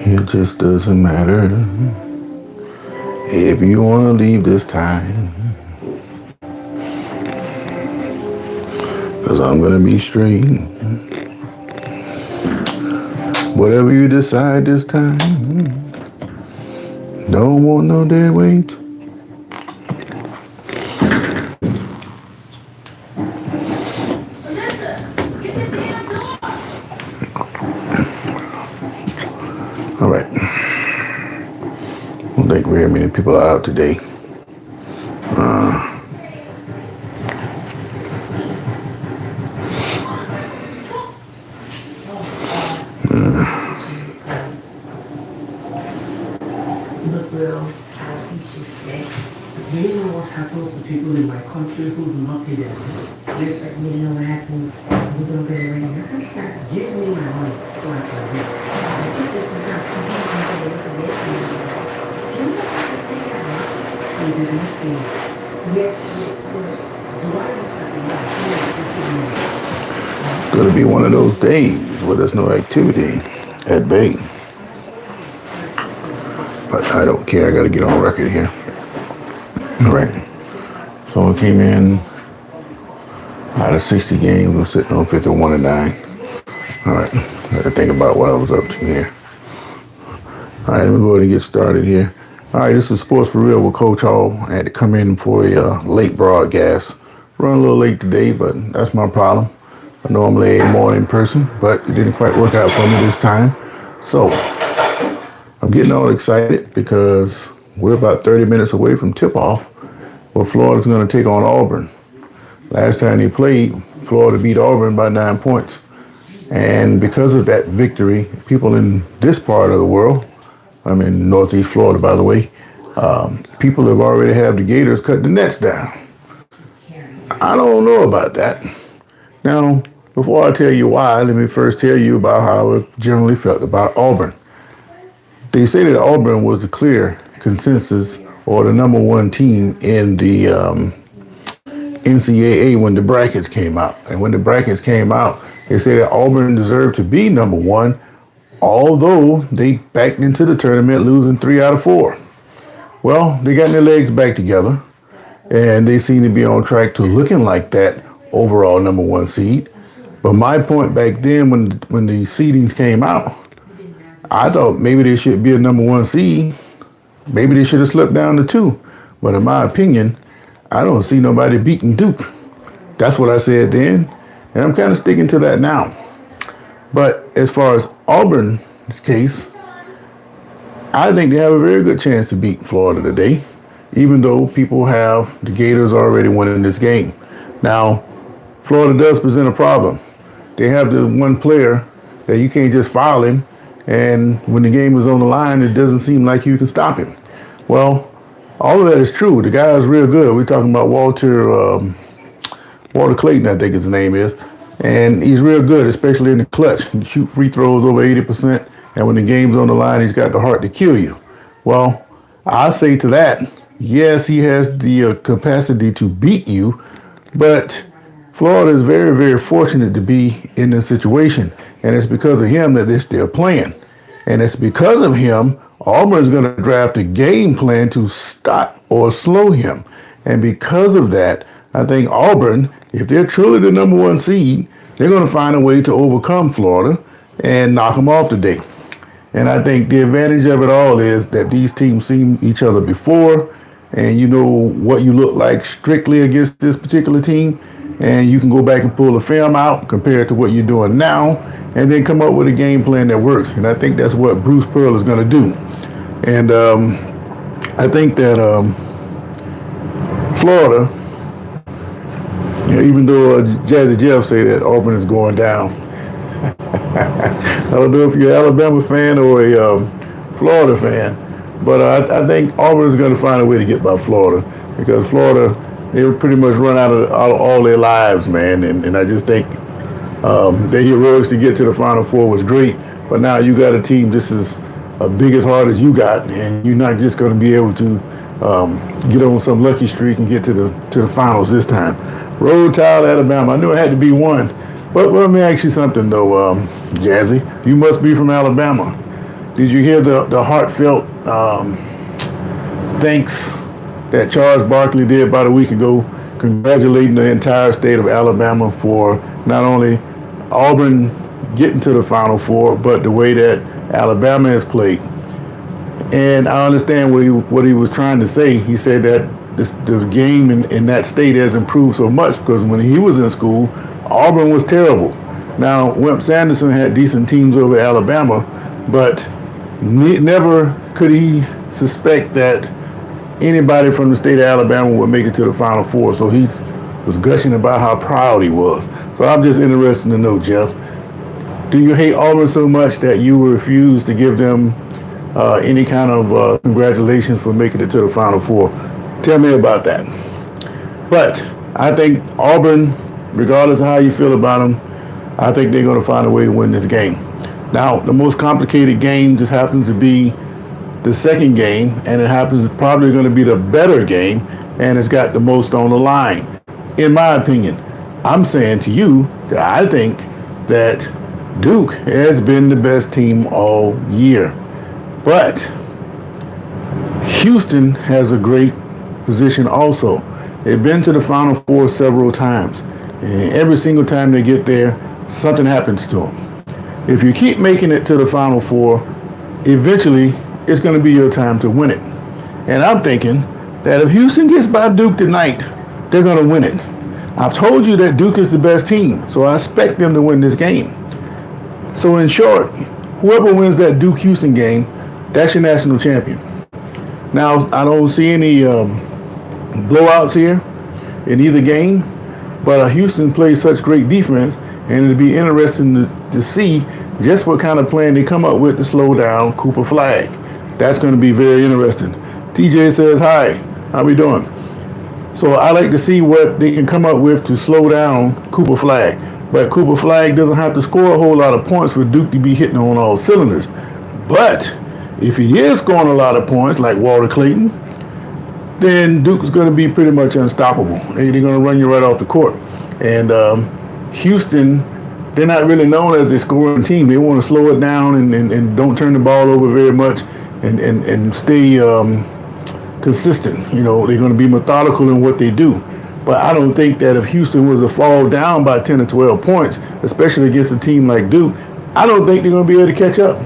It just doesn't matter if you want to leave this time, 'cause I'm gonna be straight. Whatever you decide this time, don't want no dead weight. All right. I don't think very many people are out today. Look, Will, he should say, do you know what happens to people in my country who do not pay their bills? Yes, but you know what happens? You don't pay your rent. Give me my money so I can live. I think this is not to be considered for this. You don't have to say that much. So you did not pay. Yes, yes, yes. Do I look at the Gonna be one of those days where there's no activity at bay. But I don't care. I got to get on record here. All right. Someone came in out of 60 games. I'm sitting on 51-9. All right. Got to think about what I was up to here. All right. Let me go ahead and get started here. All right. This is Sports for Real with Coach Hall. I had to come in for a late broadcast. Run a little late today, but that's my problem. I'm normally a morning person, but it didn't quite work out for me this time. So I'm getting all excited because we're about 30 minutes away from tip-off where Florida's going to take on Auburn. Last time they played, Florida beat Auburn by 9 points. And because of that victory, people in this part of the world, I'm in Northeast Florida, by the way, people have already had the Gators cut the nets down. I don't know about that. Now, before I tell you why, let me first tell you about how I generally felt about Auburn. They say that Auburn was the clear consensus or the number one team in the NCAA when the brackets came out. And when the brackets came out, they said that Auburn deserved to be number one, although they backed into the tournament losing 3 out of 4. Well, they got their legs back together, and they seem to be on track to looking like that overall number one seed. But my point back then when the seedings came out, I thought maybe they should be a number one seed. Maybe they should have slipped down to 2. But in my opinion, I don't see nobody beating Duke. That's what I said then, and I'm kind of sticking to that now. But as far as Auburn's case, I think they have a very good chance to beat Florida today, even though people have the Gators already winning this game. Now, Florida does present a problem. They have the one player that you can't just foul him, and when the game is on the line, it doesn't seem like you can stop him. Well, all of that is true. The guy is real good. We're talking about Walter Clayton, I think his name is, and he's real good, especially in the clutch. He can shoot free throws over 80%, and when the game's on the line, he's got the heart to kill you. Well, I say to that, yes, he has the capacity to beat you, but Florida is very, very fortunate to be in this situation, and it's because of him that they're still playing. And it's because of him, Auburn's going to draft a game plan to stop or slow him. And because of that, I think Auburn, if they're truly the number one seed, they're going to find a way to overcome Florida and knock them off today. And I think the advantage of it all is that these teams seen each other before, and you know what you look like strictly against this particular team, and you can go back and pull the film out compared to what you're doing now, and then come up with a game plan that works. And I think that's what Bruce Pearl is going to do. And I think that Florida, you know, even though Jazzy Jeff say that Auburn is going down, I don't know if you're an Alabama fan or a Florida fan, but I think Auburn is going to find a way to get by Florida, because Florida, they were pretty much run out of all their lives, man. And I just think their heroics to get to the Final Four was great. But now you got a team just as big as hard as you got, and you're not just going to be able to get on some lucky streak and get to the finals this time. Roll Tide, Alabama. I knew it had to be one. But let me ask you something though, Jazzy. You must be from Alabama. Did you hear the heartfelt thanks that Charles Barkley did about a week ago, congratulating the entire state of Alabama for not only Auburn getting to the Final Four, but the way that Alabama has played. And I understand what he was trying to say. He said that the game in that state has improved so much because when he was in school, Auburn was terrible. Now, Wimp Sanderson had decent teams over Alabama, but never could he suspect that anybody from the state of Alabama would make it to the Final Four. So he was gushing about how proud he was. So I'm just interested to know, Jeff, do you hate Auburn so much that you refuse to give them any kind of congratulations for making it to the Final Four? Tell me about that. But I think Auburn, regardless of how you feel about them, I think they're going to find a way to win this game. Now, the most complicated game just happens to be the second game, and it happens probably going to be the better game, and it's got the most on the line. In my opinion, I'm saying to you that I think that Duke has been the best team all year. But Houston has a great position also. They've been to the Final Four several times. And every single time they get there, something happens to them. If you keep making it to the Final Four, eventually it's going to be your time to win it. And I'm thinking that if Houston gets by Duke tonight, they're going to win it. I've told you that Duke is the best team, so I expect them to win this game. So in short, whoever wins that Duke-Houston game, that's your national champion. Now, I don't see any blowouts here in either game, but Houston plays such great defense, and it'll be interesting to see just what kind of plan they come up with to slow down Cooper Flagg. That's going to be very interesting. TJ says, hi, how we doing? So I like to see what they can come up with to slow down Cooper Flagg. But Cooper Flagg doesn't have to score a whole lot of points for Duke to be hitting on all cylinders. But if he is scoring a lot of points, like Walter Clayton, then Duke is going to be pretty much unstoppable. They're going to run you right off the court. And Houston, they're not really known as a scoring team. They want to slow it down and don't turn the ball over very much and stay consistent. You know, they're going to be methodical in what they do. But I don't think that if Houston was to fall down by 10 or 12 points, especially against a team like Duke, I don't think they're going to be able to catch up.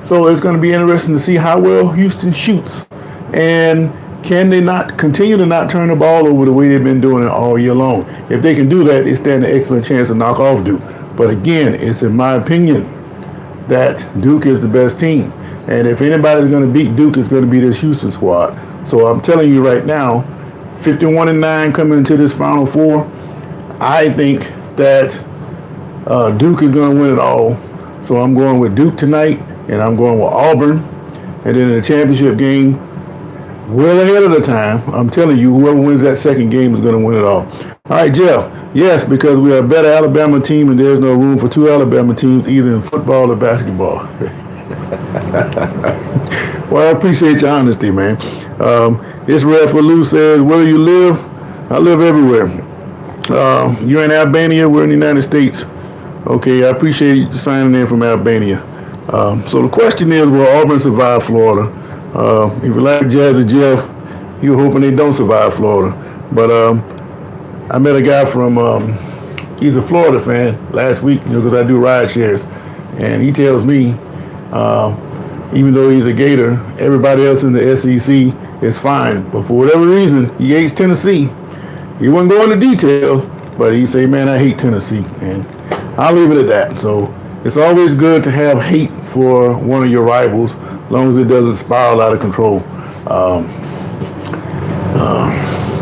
So it's going to be interesting to see how well Houston shoots. And can they not continue to not turn the ball over the way they've been doing it all year long? If they can do that, they stand an excellent chance to knock off Duke. But again, it's in my opinion that Duke is the best team. And if anybody's going to beat Duke, it's going to be this Houston squad. So I'm telling you right now, 51-9 coming into this Final Four, I think that Duke is going to win it all. So I'm going with Duke tonight, and I'm going with Auburn. And then in the championship game, well ahead of the time, I'm telling you, whoever wins that second game is going to win it all. All right, Jeff. Yes, because we are a better Alabama team, and there's no room for two Alabama teams, either in football or basketball. Well, I appreciate your honesty, man. This Red for Lou says, where do you live? I live everywhere. You're in Albania, we're in the United States. Okay, I appreciate you signing in from Albania. So the question is, will Auburn survive Florida? If you like Jazzy Jeff, you're hoping they don't survive Florida. But I met a guy from, he's a Florida fan last week, because I do ride shares. And he tells me, even though he's a Gator, everybody else in the SEC is fine. But for whatever reason, he hates Tennessee. He wouldn't go into detail, but he say, man, I hate Tennessee. And I'll leave it at that. So it's always good to have hate for one of your rivals, as long as it doesn't spiral out of control.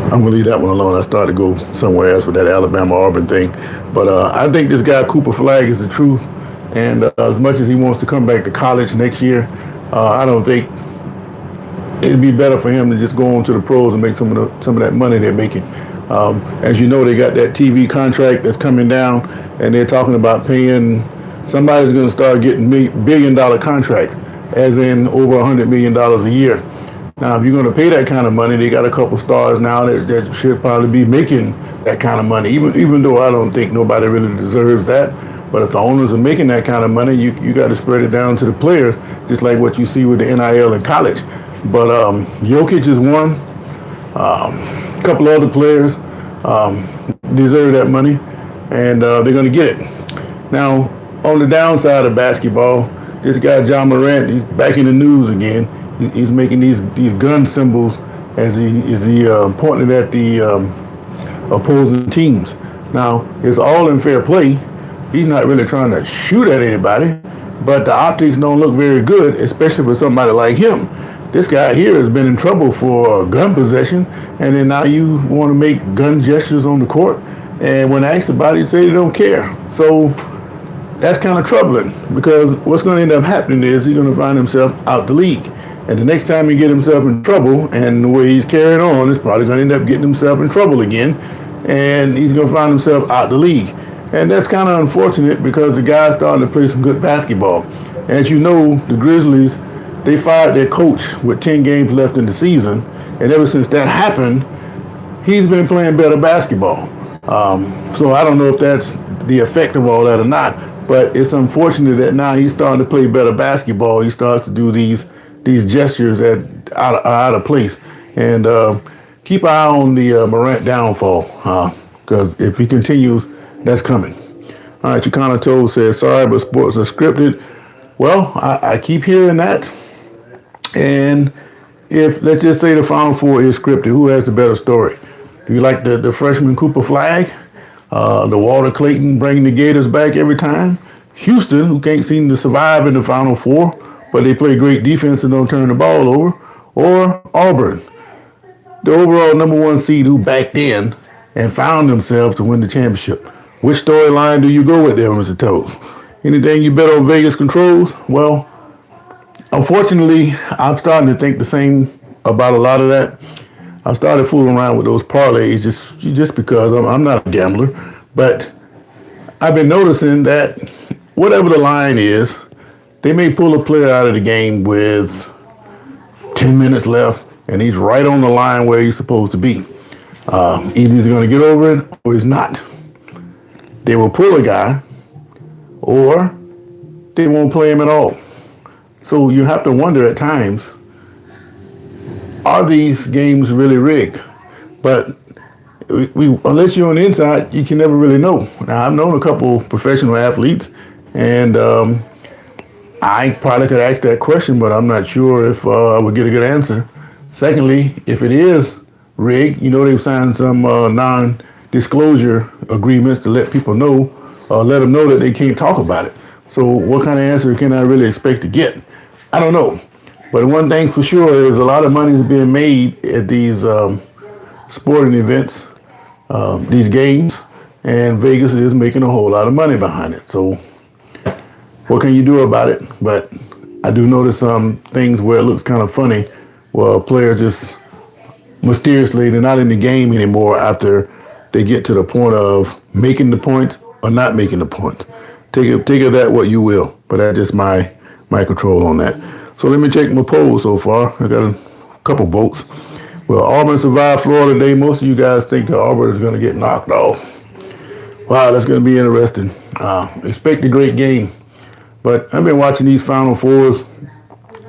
I'm going to leave that one alone. I started to go somewhere else with that Alabama-Auburn thing. But I think this guy, Cooper Flagg, is the truth. And as much as he wants to come back to college next year, I don't think it'd be better for him to just go on to the pros and make some of that money they're making. As you know, they got that TV contract that's coming down, and they're talking about paying. Somebody's going to start getting billion-dollar contracts, as in over $100 million a year. Now, if you're going to pay that kind of money, they got a couple stars now that should probably be making that kind of money. Even though I don't think nobody really deserves that, but if the owners are making that kind of money, you got to spread it down to the players, just like what you see with the NIL in college. But Jokic is one. A couple other players deserve that money, and they're going to get it. Now, on the downside of basketball, this guy John Morant, he's back in the news again. He's making these gun symbols as he pointed at the opposing teams. Now, it's all in fair play. He's not really trying to shoot at anybody, but the optics don't look very good, especially for somebody like him. This guy here has been in trouble for gun possession, and then now you want to make gun gestures on the court, and when asked about it, you say you don't care. So that's kind of troubling, because what's going to end up happening is he's going to find himself out the league. And the next time he get himself in trouble, and the way he's carrying on, he's probably going to end up getting himself in trouble again, and he's going to find himself out the league. And that's kind of unfortunate, because the guy's starting to play some good basketball. As you know, the Grizzlies, they fired their coach with 10 games left in the season, and ever since that happened, he's been playing better basketball. So I don't know if that's the effect of all that or not, but it's unfortunate that now he's starting to play better basketball. He starts to do these gestures that are out of place. And keep an eye on the Morant downfall, because if he continues, that's coming. All right, Chicana Toad says, sorry, but sports are scripted. Well, I keep hearing that. And if, let's just say the Final Four is scripted, who has the better story? Do you like the freshman Cooper Flag? The Walter Clayton bringing the Gators back every time? Houston, who can't seem to survive in the Final Four, but they play great defense and don't turn the ball over? Or Auburn, the overall #1 seed who backed in and found themselves to win the championship? Which storyline do you go with there, Mr. Toes? Anything you bet on Vegas controls? Well, unfortunately, I'm starting to think the same about a lot of that. I started fooling around with those parlays just because I'm not a gambler. But I've been noticing that whatever the line is, they may pull a player out of the game with 10 minutes left, and he's right on the line where he's supposed to be. Either he's going to get over it or he's not. They will pull a guy, or they won't play him at all. So you have to wonder at times, are these games really rigged? But unless you're on the inside, you can never really know. Now, I've known a couple professional athletes, and I probably could ask that question, but I'm not sure if I would get a good answer. Secondly, if it is rigged, they've signed some non-disclosure agreements to let people know, let them know that they can't talk about it. So what kind of answer can I really expect to get? I don't know. But one thing for sure is a lot of money is being made at these sporting events, these games, and Vegas is making a whole lot of money behind it. So what can you do about it? But I do notice some things where it looks kind of funny, where a player just mysteriously, they're not in the game anymore after they get to the point of making the point or not making the point. Take of that what you will, but that's just my control on that. So let me check my polls so far. I got a couple votes. Well, Auburn survived Florida today. Most of you guys think that Auburn is going to get knocked off. Wow, that's going to be interesting. Expect a great game. But I've been watching these Final Fours.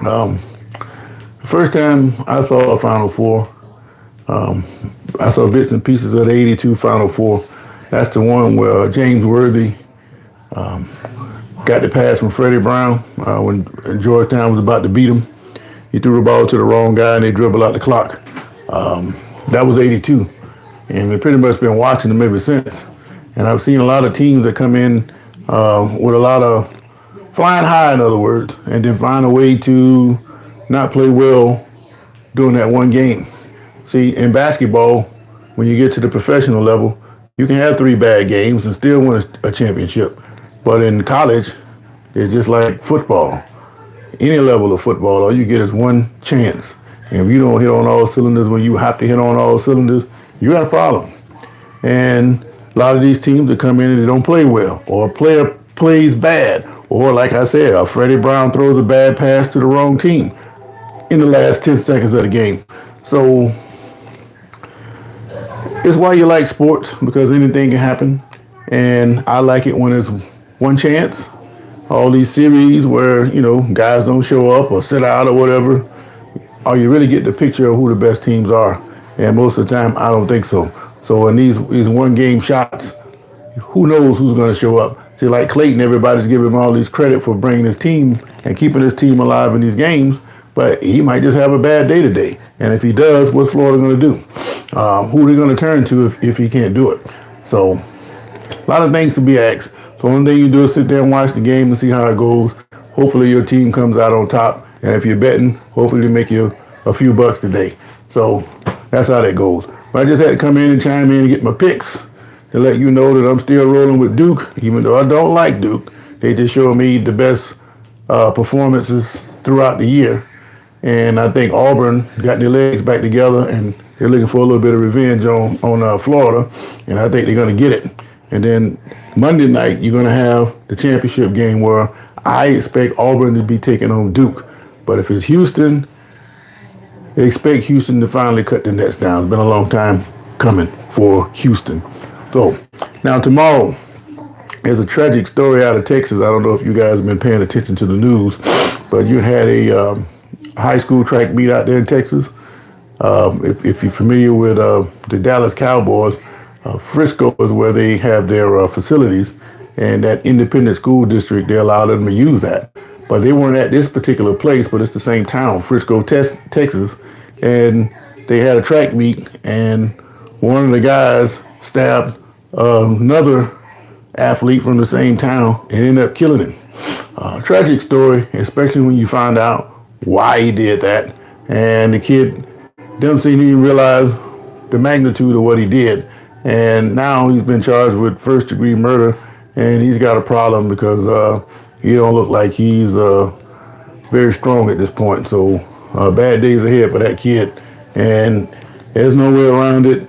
The first time I saw a Final Four, I saw bits and pieces of the '82 Final Four. That's the one where James Worthy got the pass from Freddie Brown when Georgetown was about to beat him. He threw the ball to the wrong guy and they dribbled out the clock. That was '82. And we've pretty much been watching them ever since. And I've seen a lot of teams that come in with a lot of flying high, in other words, and then find a way to not play well during that one game. See, in basketball, when you get to the professional level, you can have 3 bad games and still win a championship. But in college, it's just like football. Any level of football, all you get is one chance. And if you don't hit on all cylinders when you have to hit on all cylinders, you got a problem. And a lot of these teams that come in and they don't play well, or a player plays bad, or like I said, Freddie Brown throws a bad pass to the wrong team. in the last 10 seconds of the game. So it's why you like sports, because anything can happen. And I like it when it's one chance. All these series where, guys don't show up or sit out or whatever, or you really get the picture of who the best teams are. And most of the time, I don't think so. So in these one game shots, who knows who's going to show up? See, like Clayton, everybody's giving him all this credit for bringing his team and keeping his team alive in these games, but he might just have a bad day today. And if he does, what's Florida going to do? Who are they going to turn to if he can't do it? So a lot of things to be asked. So the only thing you do is sit there and watch the game and see how it goes. Hopefully your team comes out on top. And if you're betting, hopefully they make you a few bucks today. So that's how that goes. But I just had to come in and chime in and get my picks to let you know that I'm still rolling with Duke, even though I don't like Duke. They just show me the best performances throughout the year. And I think Auburn got their legs back together, and they're looking for a little bit of revenge on Florida, and I think they're going to get it. And then Monday night, you're going to have the championship game where I expect Auburn to be taking on Duke. But if it's Houston, they expect Houston to finally cut the nets down. It's been a long time coming for Houston. So now tomorrow, there's a tragic story out of Texas. I don't know if you guys have been paying attention to the news, but you had a high school track meet out there in Texas. If you're familiar with the Dallas Cowboys, Frisco is where they have their facilities, and that independent school district, they allow them to use that. But they weren't at this particular place, but it's the same town, Frisco, Texas, and they had a track meet, and one of the guys stabbed another athlete from the same town and ended up killing him. Tragic story, especially when you find out why he did that. And the kid didn't seem to even realize the magnitude of what he did. And now he's been charged with first-degree murder, and he's got a problem because he don't look like he's very strong at this point. So bad days ahead for that kid, and there's no way around it.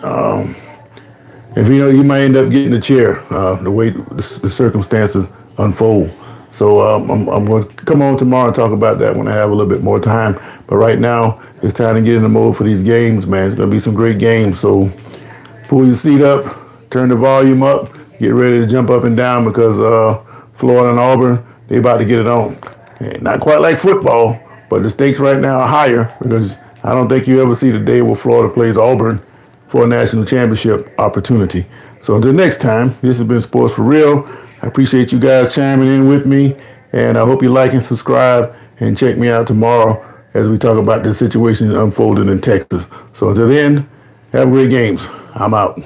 If you might end up getting a chair the way the circumstances unfold. So I'm going to come on tomorrow and talk about that when I have a little bit more time. But right now, it's time to get in the mode for these games, man. It's going to be some great games. So pull your seat up, turn the volume up, get ready to jump up and down because Florida and Auburn, they about to get it on. And not quite like football, but the stakes right now are higher because I don't think you ever see the day where Florida plays Auburn for a national championship opportunity. So until next time, this has been Sports for Real. I appreciate you guys chiming in with me, and I hope you like and subscribe and check me out tomorrow as we talk about the situation unfolding in Texas. So until then, have great games. I'm out.